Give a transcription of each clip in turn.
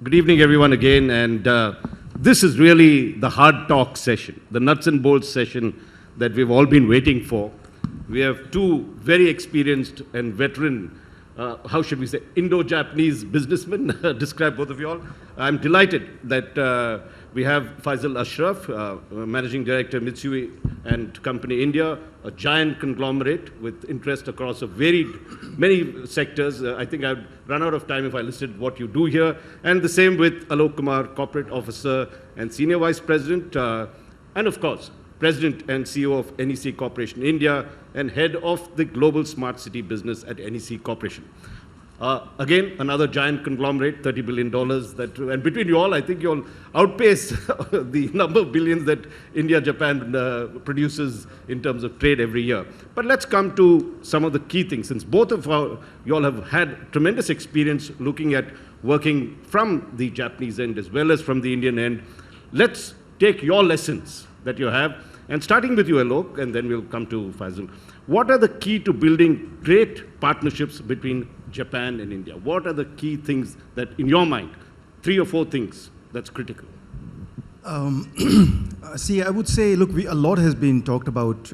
Good evening, everyone, again. And this is really the hard talk session, the nuts and bolts session that we've all been waiting for. We have two very experienced and veteran, how should we say, Indo-Japanese businessmen, describe both of you all. I'm delighted that we have Faisal Ashraf, Managing Director, Mitsui and Company India, a giant conglomerate with interest across a many sectors. I think I'd run out of time if I listed what you do here. And the same with Aalok Kumar, Corporate Officer and Senior Vice President, and of course, President and CEO of NEC Corporation India, and Head of the Global Smart City Business at NEC Corporation. Again, another giant conglomerate, $30 billion. And between you all, I think you'll outpace the number of billions that India, Japan produces in terms of trade every year. But let's come to some of the key things, since both of you all have had tremendous experience looking at working from the Japanese end as well as from the Indian end. Let's take your lessons that you have, and starting with you, Aalok, and then we'll come to Faisal. What are the key to building great partnerships between Japan and India? What are the key things that, in your mind, 3 or 4 things that's critical? See, I would say, look, a lot has been talked about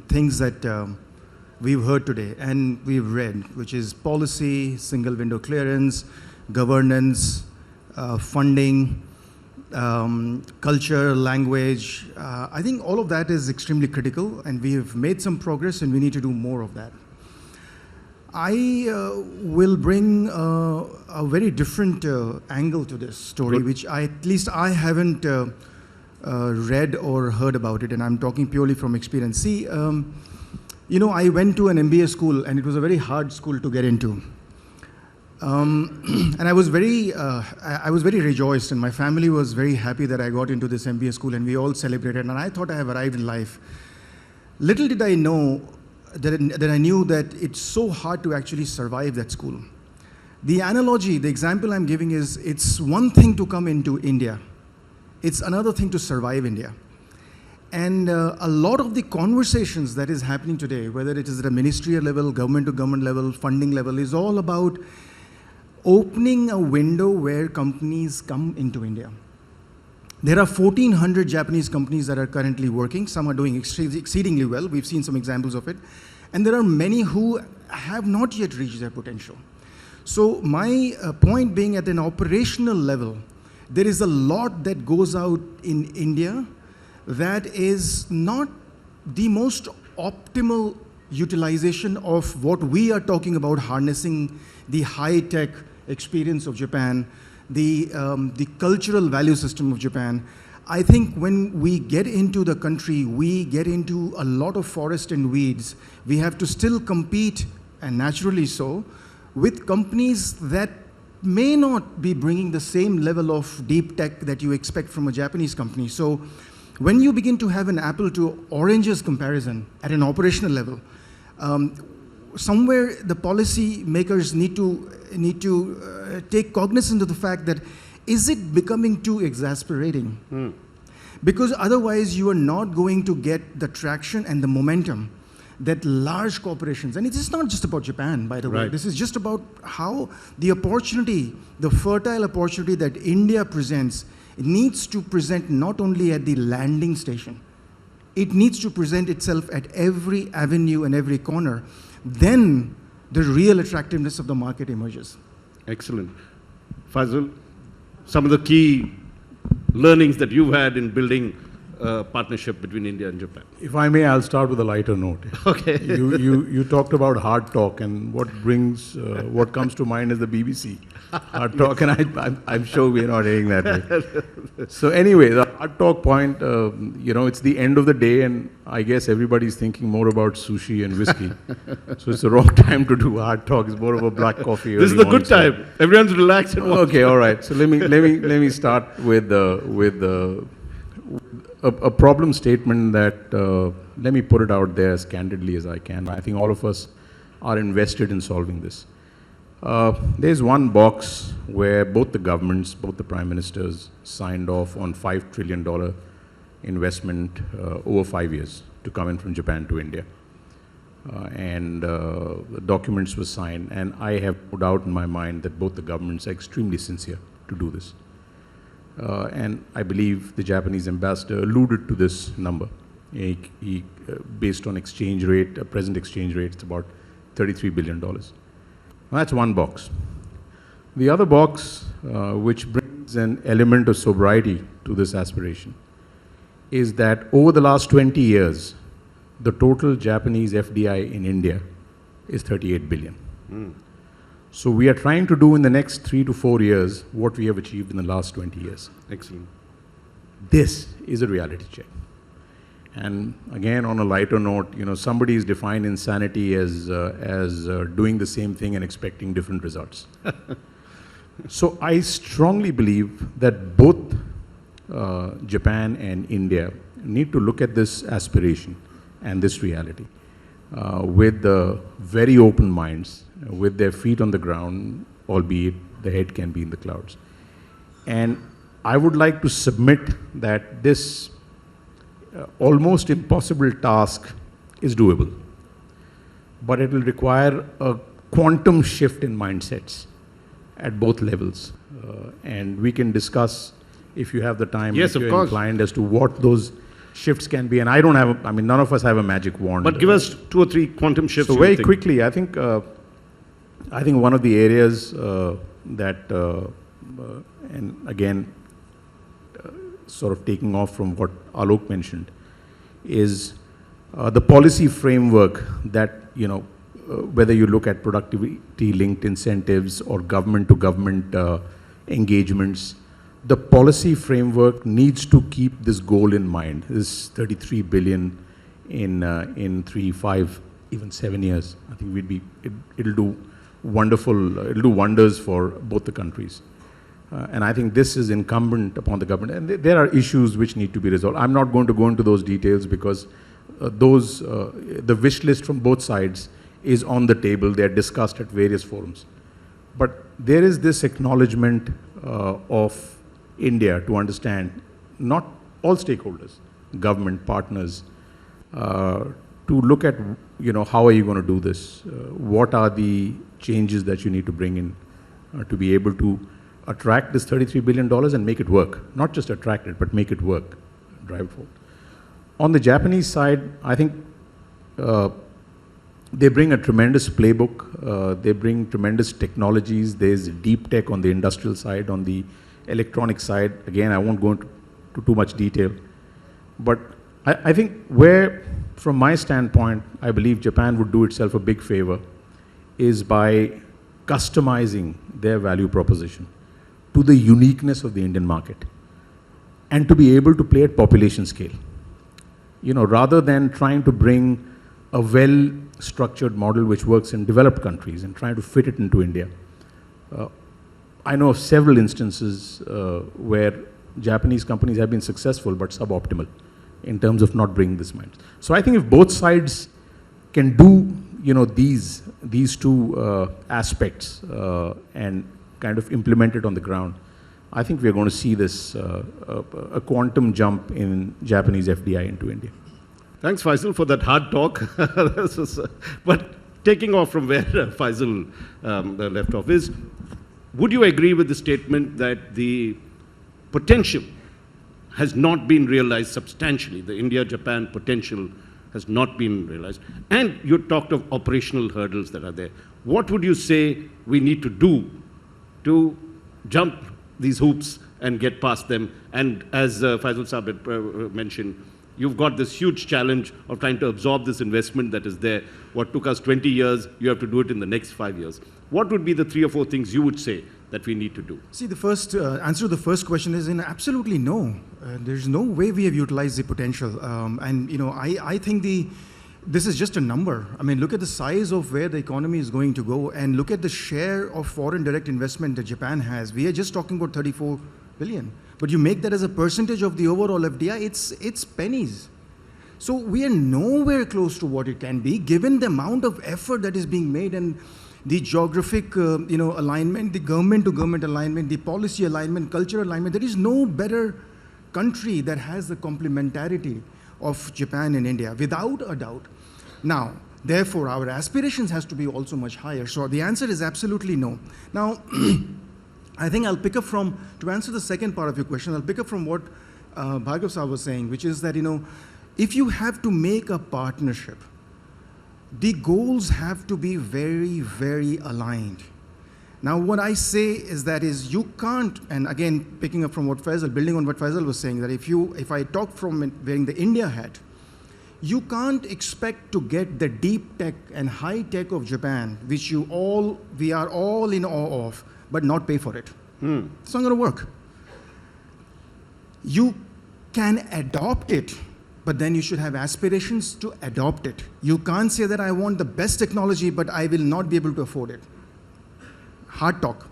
things that we've heard today and we've read, which is policy, single window clearance, governance, funding, culture, language. I think all of that is extremely critical, and we have made some progress and we need to do more of that. I will bring a very different angle to this story, which at least I haven't read or heard about it, and I'm talking purely from experience. See, you know, I went to an MBA school, and it was a very hard school to get into. And I was very rejoiced, and my family was very happy that I got into this MBA school, and we all celebrated, and I thought I have arrived in life. Little did I know that I knew that it's so hard to actually survive that school. The analogy, the example I'm giving is, it's one thing to come into India. It's another thing to survive India. And a lot of the conversations that is happening today, whether it is at a ministerial level, government to government level, funding level, is all about opening a window where companies come into India. There are 1,400 Japanese companies that are currently working. Some are doing exceedingly well. We've seen some examples of it. And there are many who have not yet reached their potential. So my point being, at an operational level, there is a lot that goes out in India that is not the most optimal utilization of what we are talking about, harnessing the high-tech experience of Japan, the cultural value system of Japan. I think when we get into the country, we get into a lot of forest and weeds. We have to still compete, and naturally so, with companies that may not be bringing the same level of deep tech that you expect from a Japanese company. So when you begin to have an apple to oranges comparison at an operational level, somewhere the policy makers need to take cognizance of the fact that, is it becoming too exasperating? Because otherwise you are not going to get the traction and the momentum that large corporations, and it is not just about Japan, by the way, this is just about how the opportunity, the fertile opportunity that India presents, it needs to present not only at the landing station, it needs to present itself at every avenue and every corner. Then the real attractiveness of the market emerges. Excellent. Faisal, some of the key learnings that you've had in building a partnership between India and Japan. If I may, I'll start with a lighter note. Okay. You talked about hard talk, and what comes to mind is the BBC. Hard talk, and I'm sure we're not hearing that way. So anyway, the hard talk point, you know, it's the end of the day, and I guess everybody's thinking more about sushi and whiskey. So it's the wrong time to do hard talk. It's more of a black coffee. This is the good time. Everyone's relaxed and okay, all right. So let me start with a problem statement that, let me put it out there as candidly as I can. I think all of us are invested in solving this. There's one box where both the governments, both the prime ministers signed off on $5 trillion investment over 5 years to come in from Japan to India. The documents were signed, and I have no doubt in my mind that both the governments are extremely sincere to do this. And I believe the Japanese ambassador alluded to this number. Based on exchange rate, present exchange rate, it's about $33 billion. That's one box. The other box, which brings an element of sobriety to this aspiration, is that over the last 20 years, the total Japanese FDI in India is 38 billion. So we are trying to do in the next 3 to 4 years what we have achieved in the last 20 years. Excellent. This is a reality check. And again, on a lighter note, somebody has defined insanity as doing the same thing and expecting different results. So I strongly believe that both Japan and India need to look at this aspiration and this reality with very open minds, with their feet on the ground, albeit the head can be in the clouds. And I would like to submit that this almost impossible task is doable, but it will require a quantum shift in mindsets at both levels. And we can discuss, if you have the time, yes, if of you're course, inclined, as to what those shifts can be. And I don't have, none of us have a magic wand. But give us 2 or 3 quantum shifts. So very quickly, I think one of the areas that, and again, sort of taking off from what Aalok mentioned, is the policy framework that, whether you look at productivity-linked incentives or government-to-government engagements, the policy framework needs to keep this goal in mind. This 33 billion in 3, 5, even 7 years. I think it'll do it'll do wonders for both the countries. And I think this is incumbent upon the government. And there are issues which need to be resolved. I'm not going to go into those details because the wish list from both sides is on the table. They're discussed at various forums. But there is this acknowledgement of India to understand, not all stakeholders, government, partners, to look at, how are you going to do this? What are the changes that you need to bring in to be able to attract this $33 billion and make it work? Not just attract it, but make it work, drive it forward. On the Japanese side, I think they bring a tremendous playbook. They bring tremendous technologies. There's deep tech on the industrial side, on the electronic side. Again, I won't go into too much detail. But I think where, from my standpoint, I believe Japan would do itself a big favor is by customizing their value proposition to the uniqueness of the Indian market and to be able to play at population scale. Rather than trying to bring a well-structured model which works in developed countries and trying to fit it into India. I know of several instances where Japanese companies have been successful but suboptimal in terms of not bringing this mind. So I think if both sides can do, these two aspects and kind of implement it on the ground, I think we're going to see this a quantum jump in Japanese FDI into India. Thanks, Faisal, for that hard talk. But taking off from where Faisal left off is, would you agree with the statement that the potential has not been realized substantially? The India-Japan potential has not been realized. And you talked of operational hurdles that are there. What would you say we need to do to jump these hoops and get past them? And as Faisal Saab mentioned, you've got this huge challenge of trying to absorb this investment that is there. What took us 20 years, you have to do it in the next 5 years. What would be the 3 or 4 things you would say that we need to do? See, the first answer to the first question is absolutely no. There's no way we have utilized the potential. I think this is just a number. Look at the size of where the economy is going to go and look at the share of foreign direct investment that Japan has. We are just talking about 34 billion. But you make that as a percentage of the overall FDI, it's pennies. So we are nowhere close to what it can be, given the amount of effort that is being made and the geographic, alignment, the government-to-government alignment, the policy alignment, cultural alignment. There is no better country that has the complementarity of Japan and India, without a doubt. Now, therefore, our aspirations has to be also much higher. So the answer is absolutely no. Now, I think I'll pick up from, to answer the second part of your question, I'll pick up from what Bhargav Sir was saying, which is that, if you have to make a partnership, the goals have to be very, very aligned. Now, what I say is that you can't, and again, picking up from what Faisal, building on what Faisal was saying, that if I talk from wearing the India hat, you can't expect to get the deep tech and high tech of Japan, which we are all in awe of, but not pay for it. It's not going to work. You can adopt it, but then you should have aspirations to adopt it. You can't say that I want the best technology, but I will not be able to afford it. Hard talk.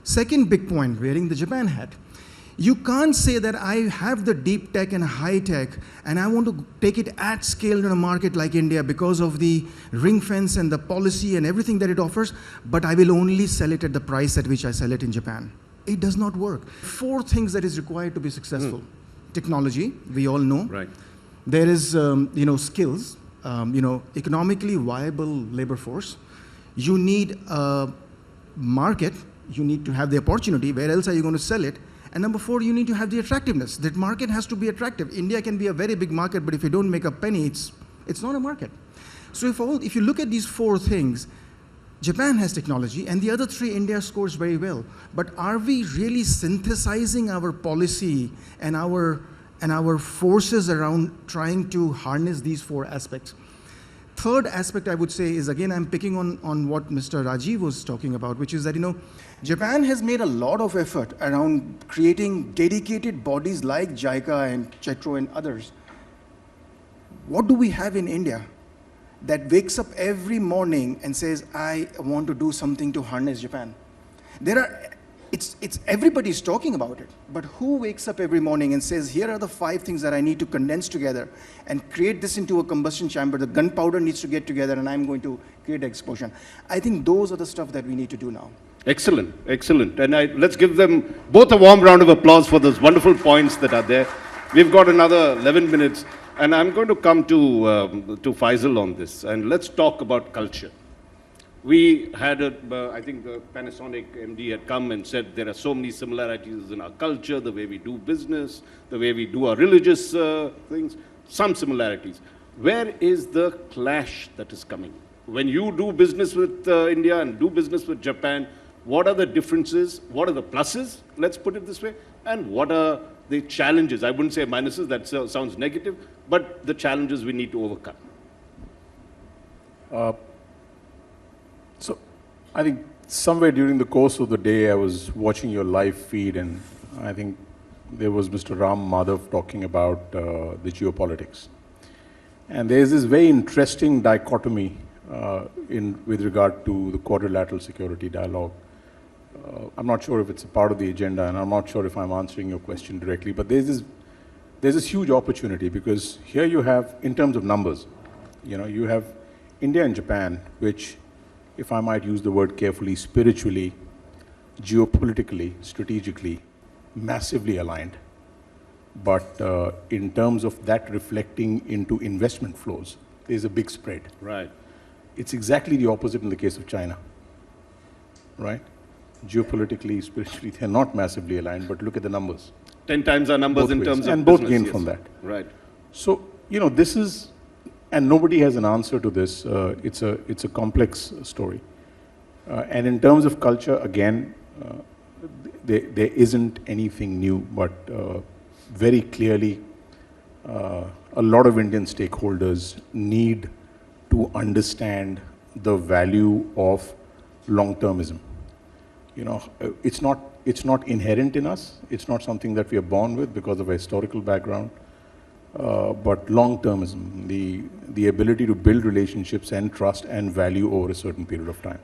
Second big point, wearing the Japan hat. You can't say that I have the deep tech and high tech and I want to take it at scale in a market like India because of the ring fence and the policy and everything that it offers, but I will only sell it at the price at which I sell it in Japan. It does not work. 4 things that is required to be successful. Technology, we all know. Right. There is, skills, economically viable labor force. You need a market. You need to have the opportunity. Where else are you going to sell it? And number 4, you need to have the attractiveness. That market has to be attractive. India can be a very big market, but if you don't make a penny, it's not a market. So if you look at these 4 things, Japan has technology, and the other 3, India scores very well. But are we really synthesizing our policy and our forces around trying to harness these 4 aspects? Third aspect I would say is, again, I'm picking on what Mr. Rajiv was talking about, which is that, Japan has made a lot of effort around creating dedicated bodies like JICA and CHETRO and others. What do we have in India that wakes up every morning and says, I want to do something to harness Japan? Everybody's talking about it, but who wakes up every morning and says, here are the 5 things that I need to condense together and create this into a combustion chamber, the gunpowder needs to get together and I'm going to create an explosion. I think those are the stuff that we need to do now. Excellent, excellent. And let's give them both a warm round of applause for those wonderful points that are there. We've got another 11 minutes, and I'm going to come to Faisal on this, and let's talk about culture. We had, I think the Panasonic MD had come and said there are so many similarities in our culture, the way we do business, the way we do our religious things, some similarities. Where is the clash that is coming? When you do business with India and do business with Japan, what are the differences? What are the pluses? Let's put it this way. And what are the challenges? I wouldn't say minuses, that sounds negative, but the challenges we need to overcome. So I think somewhere during the course of the day, I was watching your live feed, and I think there was Mr. Ram Madhav talking about the geopolitics. And there's this very interesting dichotomy with regard to the quadrilateral security dialogue. I'm not sure if it's a part of the agenda, and I'm not sure if I'm answering your question directly, but there's this huge opportunity, because here you have, in terms of numbers, you have India and Japan, which, if I might use the word carefully, spiritually, geopolitically, strategically, massively aligned. But in terms of that reflecting into investment flows, there's a big spread. Right. It's exactly the opposite in the case of China, right? Geopolitically, spiritually, they're not massively aligned, but look at the numbers. 10 times our numbers in terms of and both business, gain yes. from that. Right. So, this is, and nobody has an answer to this. It's a complex story. And in terms of culture, again, there isn't anything new, but very clearly, a lot of Indian stakeholders need to understand the value of long-termism. It's not inherent in us. It's not something that we are born with because of a historical background. But long-termism, the ability to build relationships and trust and value over a certain period of time.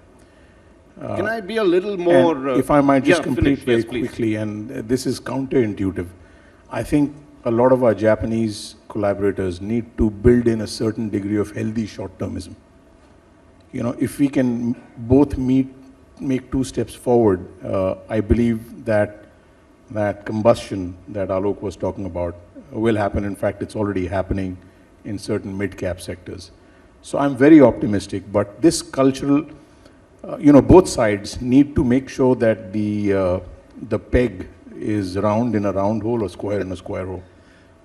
Can I be a little more... if I might just complete finish. very quickly, and this is counterintuitive, I think a lot of our Japanese collaborators need to build in a certain degree of healthy short-termism. If we can both make 2 steps forward, I believe that combustion that Aalok was talking about will happen. In fact, it's already happening in certain mid-cap sectors. So I'm very optimistic, but this cultural both sides need to make sure that the peg is round in a round hole or square in a square hole.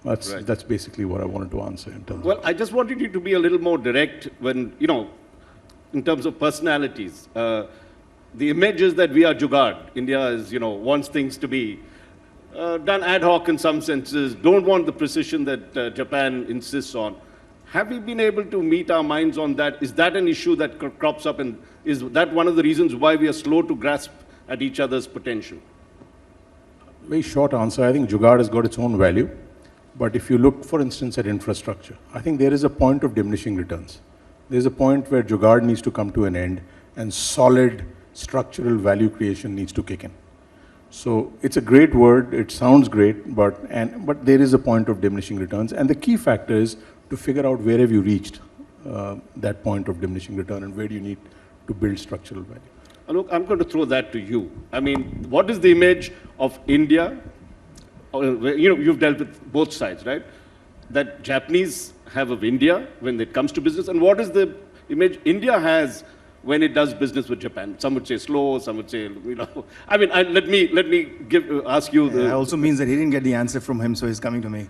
That's basically what I wanted to answer in terms Well, I just wanted you to be a little more direct when, in terms of personalities. The image is that we are jugaad. India is, wants things to be done ad hoc in some senses, don't want the precision that Japan insists on. Have we been able to meet our minds on that? Is that an issue that crops up, and is that one of the reasons why we are slow to grasp at each other's potential? Very short answer. I think jugaad has got its own value. But if you look, for instance, at infrastructure, I think there is a point of diminishing returns. There's a point where jugaad needs to come to an end and solid structural value creation needs to kick in. So it's a great word, it sounds great, but there is a point of diminishing returns. And the key factor is to figure out where have you reached that point of diminishing return and where do you need to build structural value. Look, I'm going to throw that to you. I mean, what is the image of India? You've dealt with both sides, right? That Japanese have of India when it comes to business, and what is the image India has when it does business with Japan? Some would say slow, some would say, I mean, let me ask you. That also means that he didn't get the answer from him, so he's coming to me.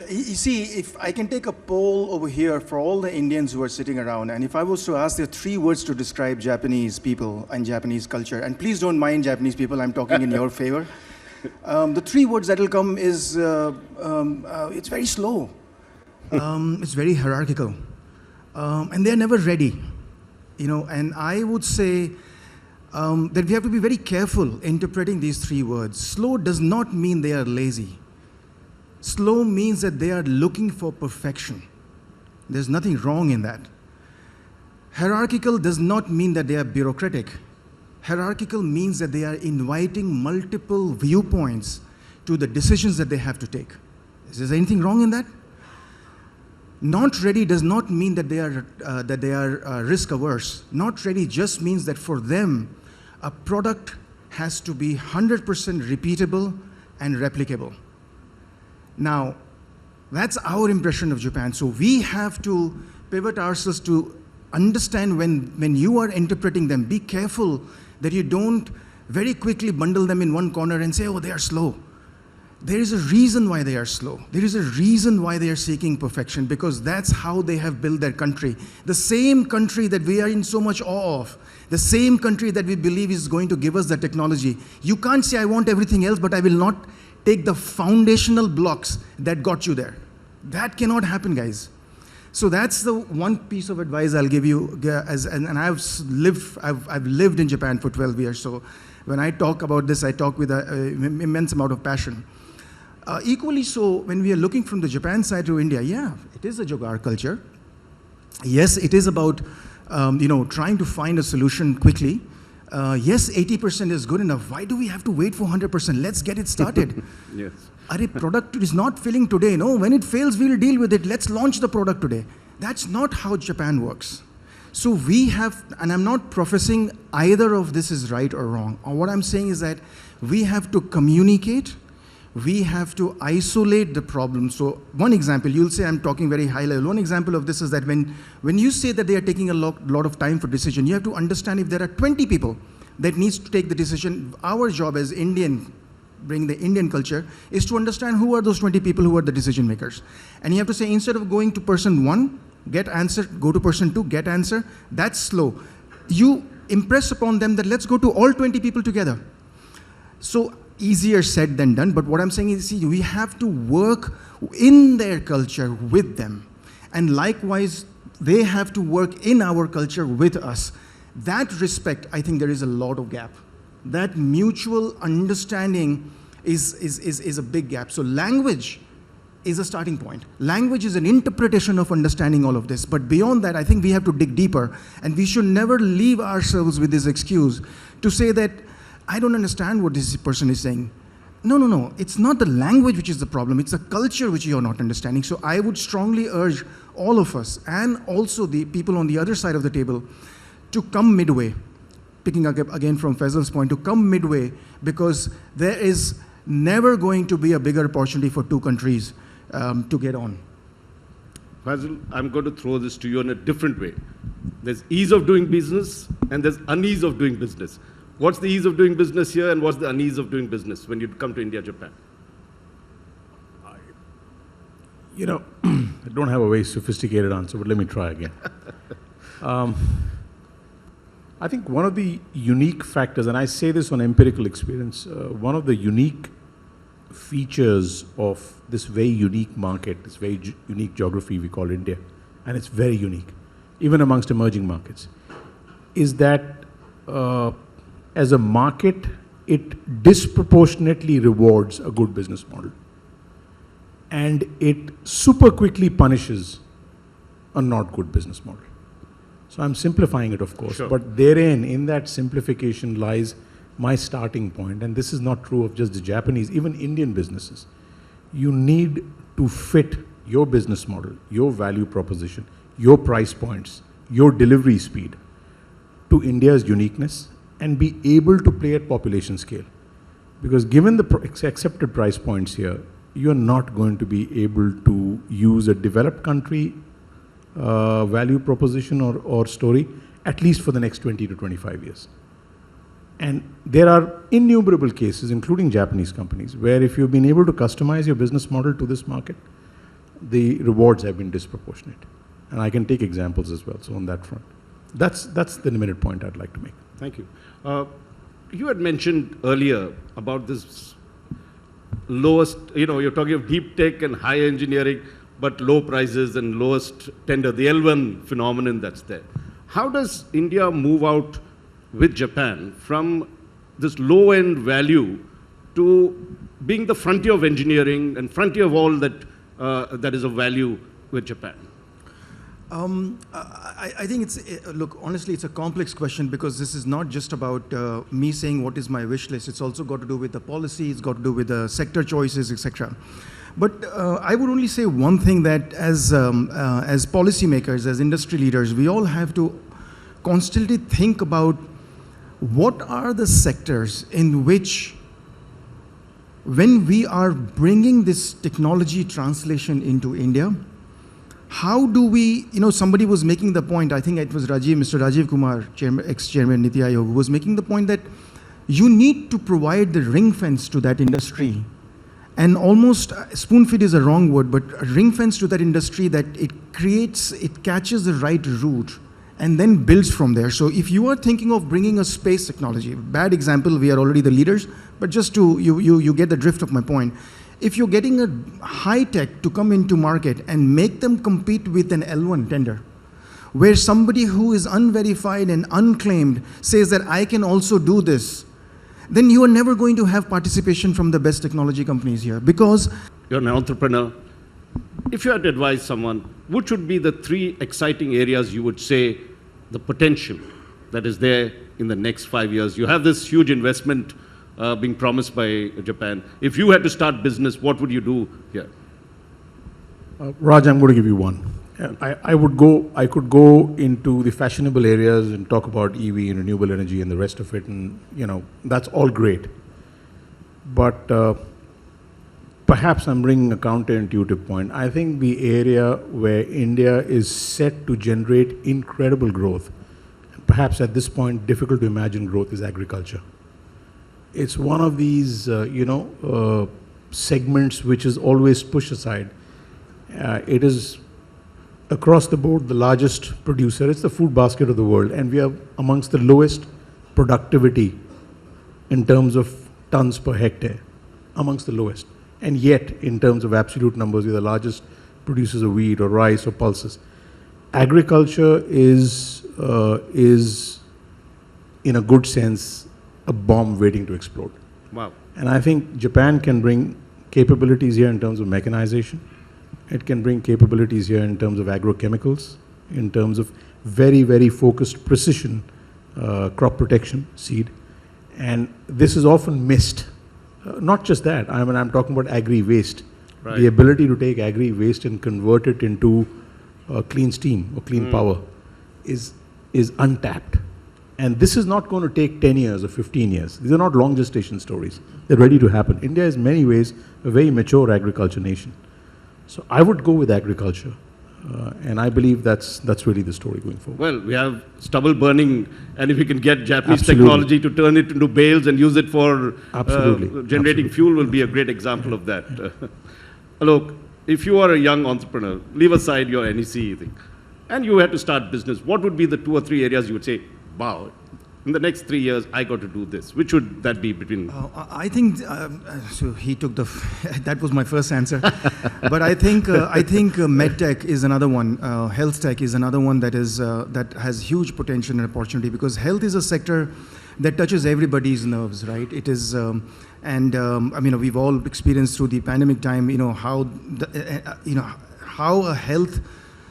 You see, if I can take a poll over here for all the Indians who are sitting around, and if I was to ask the 3 words to describe Japanese people and Japanese culture, and please don't mind Japanese people, I'm talking in your favor. The 3 words that will come is, it's very slow. It's very hierarchical. And they're never ready. And I would say that we have to be very careful interpreting these 3 words. Slow does not mean they are lazy. Slow means that they are looking for perfection. There's nothing wrong in that. Hierarchical does not mean that they are bureaucratic. Hierarchical means that they are inviting multiple viewpoints to the decisions that they have to take. Is there anything wrong in that? Not ready does not mean that they are risk averse. Not ready just means that for them, a product has to be 100% repeatable and replicable. Now, that's our impression of Japan. So we have to pivot ourselves to understand when you are interpreting them, be careful that you don't very quickly bundle them in one corner and say, oh, they are slow. There is a reason why they are slow. There is a reason why they are seeking perfection, because that's how they have built their country. The same country that we are in so much awe of, the same country that we believe is going to give us the technology. You can't say, I want everything else, but I will not take the foundational blocks that got you there. That cannot happen, guys. So that's the one piece of advice I'll give you. And I've lived in Japan for 12 years. So when I talk about this, I talk with an immense amount of passion. Equally so, when we are looking from the Japan side to India, yeah, it is a jugaad culture. Yes, it is about trying to find a solution quickly. Yes, 80% is good enough. Why do we have to wait for 100%? Let's get it started. Yes. Our product is not failing today. No, when it fails, we'll deal with it. Let's launch the product today. That's not how Japan works. So we have, and I'm not professing either of this is right or wrong. What I'm saying is that we have to communicate. We have to isolate the problem. So one example, you'll say I'm talking very high level. One example of this is that when you say that they are taking a lot of time for decision, you have to understand if there are 20 people that needs to take the decision. Our job as Indian, bring the Indian culture, is to understand who are those 20 people who are the decision makers. And you have to say, instead of going to person 1, get answer, go to person 2, get answer. That's slow. You impress upon them that let's go to all 20 people together. So easier said than done, but what I'm saying is, see, we have to work in their culture with them. And likewise, they have to work in our culture with us. That respect, I think there is a lot of gap. That mutual understanding is a big gap. So language is a starting point. Language is an interpretation of understanding all of this. But beyond that, I think we have to dig deeper. And we should never leave ourselves with this excuse to say that, I don't understand what this person is saying. No. It's not the language which is the problem. It's the culture which you're not understanding. So I would strongly urge all of us, and also the people on the other side of the table, to come midway. Picking up again from Faisal's point, to come midway, because there is never going to be a bigger opportunity for 2 countries to get on. Faisal, I'm going to throw this to you in a different way. There's ease of doing business and there's unease of doing business. What's the ease of doing business here and what's the unease of doing business when you come to India, Japan? You know, I don't have a very sophisticated answer, but let me try again. I think one of the unique factors, and I say this on empirical experience, one of the unique features of this very unique market, this very unique geography we call India, and it's very unique, even amongst emerging markets, is that as a market, it disproportionately rewards a good business model. And it super quickly punishes a not good business model. So I'm simplifying it, of course, sure. But therein, in that simplification lies my starting point, and this is not true of just the Japanese, even Indian businesses. You need to fit your business model, your value proposition, your price points, your delivery speed to India's uniqueness and be able to play at population scale. Because given the accepted price points here, you're not going to be able to use a developed country value proposition or story, at least for the next 20 to 25 years. And there are innumerable cases, including Japanese companies, where if you've been able to customize your business model to this market, the rewards have been disproportionate. And I can take examples as well, so on that front. That's the limited point I'd like to make. Thank you. You had mentioned earlier about this lowest, you're talking of deep tech and high engineering, but low prices and lowest tender, the L1 phenomenon that's there. How does India move out with Japan from this low-end value to being the frontier of engineering and frontier of all that that is of value with Japan? I think look, honestly, it's a complex question because this is not just about me saying what is my wish list. It's also got to do with the policy, it's got to do with the sector choices, etc. But I would only say one thing, that as policymakers, as industry leaders, we all have to constantly think about what are the sectors in which, when we are bringing this technology translation into India, how do we, somebody was making the point, I think it was Mr. Rajiv Kumar, ex-chairman Niti Aayog, who was making the point that you need to provide the ring fence to that industry. And almost, spoon feed is a wrong word, but a ring fence to that industry that it catches the right route and then builds from there. So if you are thinking of bringing a space technology, bad example, we are already the leaders, but just to, you get the drift of my point. If you're getting a high tech to come into market and make them compete with an L1 tender, where somebody who is unverified and unclaimed says that I can also do this, then you are never going to have participation from the best technology companies here, because you're an entrepreneur. If you had to advise someone, what should be the 3 exciting areas you would say the potential that is there in the next 5 years? You have this huge investment being promised by Japan. If you had to start business, what would you do here? Raj, I'm going to give you one. I could go into the fashionable areas and talk about EV and renewable energy and the rest of it, and that's all great. But perhaps I'm bringing a counterintuitive point. I think the area where India is set to generate incredible growth, and perhaps at this point difficult to imagine growth, is agriculture. It's one of these, segments which is always pushed aside. It is across the board the largest producer. It's the food basket of the world, and we are amongst the lowest productivity in terms of tons per hectare, amongst the lowest. And yet, in terms of absolute numbers, we're the largest producers of wheat or rice or pulses. Agriculture is in a good sense, a bomb waiting to explode. Wow. And I think Japan can bring capabilities here in terms of mechanization. It can bring capabilities here in terms of agrochemicals, in terms of very, very focused precision crop protection, seed. And this is often missed. Not just that, I'm talking about agri-waste. Right. The ability to take agri-waste and convert it into clean steam or clean power is untapped. And this is not going to take 10 years or 15 years. These are not long gestation stories. They're ready to happen. India is in many ways a very mature agriculture nation. So I would go with agriculture. And I believe that's really the story going forward. Well, we have stubble burning, and if we can get Japanese Absolutely. technology to turn it into bales and use it for Absolutely. generating Absolutely. fuel, will be a great example of that. Alok, if you are a young entrepreneur, leave aside your NEC thing, and you had to start business, what would be the 2 or 3 areas you would say, wow, in the next 3 years, I got to do this? Which would that be between? I think so. He took the. That was my first answer, but I think medtech is another one. Health tech is another one that is that has huge potential and opportunity, because health is a sector that touches everybody's nerves, right? It is, I mean, we've all experienced through the pandemic time, how how a health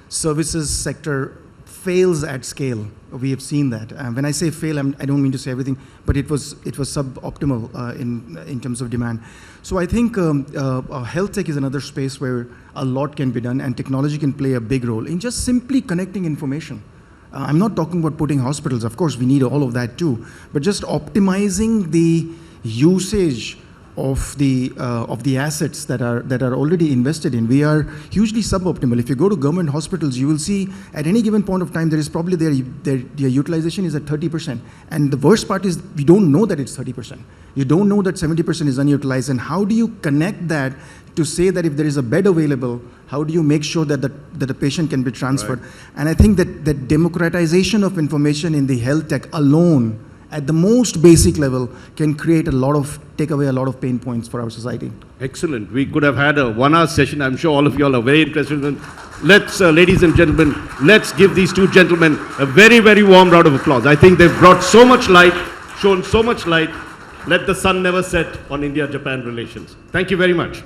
services sector fails at scale. We have seen that. When I say fail, I don't mean to say everything, but it was suboptimal in terms of demand. So I think health tech is another space where a lot can be done, and technology can play a big role in just simply connecting information. I'm not talking about putting hospitals. Of course, we need all of that too, but just optimizing the usage of the assets that are already invested in. We are hugely suboptimal. If you go to government hospitals, you will see at any given point of time there is probably their utilization is at 30%, and the worst part is we don't know that it's 30%. You don't know that 70% is unutilized, and how do you connect that to say that if there is a bed available, how do you make sure that the patient can be transferred? Right. And I think that democratization of information in the health tech alone, at the most basic level, can take away a lot of pain points for our society. Excellent. We could have had a 1-hour session. I'm sure all of you all are very interested in. Let's, ladies and gentlemen, let's give these two gentlemen a very, very warm round of applause. I think they've brought so much light, shown so much light. Let the sun never set on India-Japan relations. Thank you very much.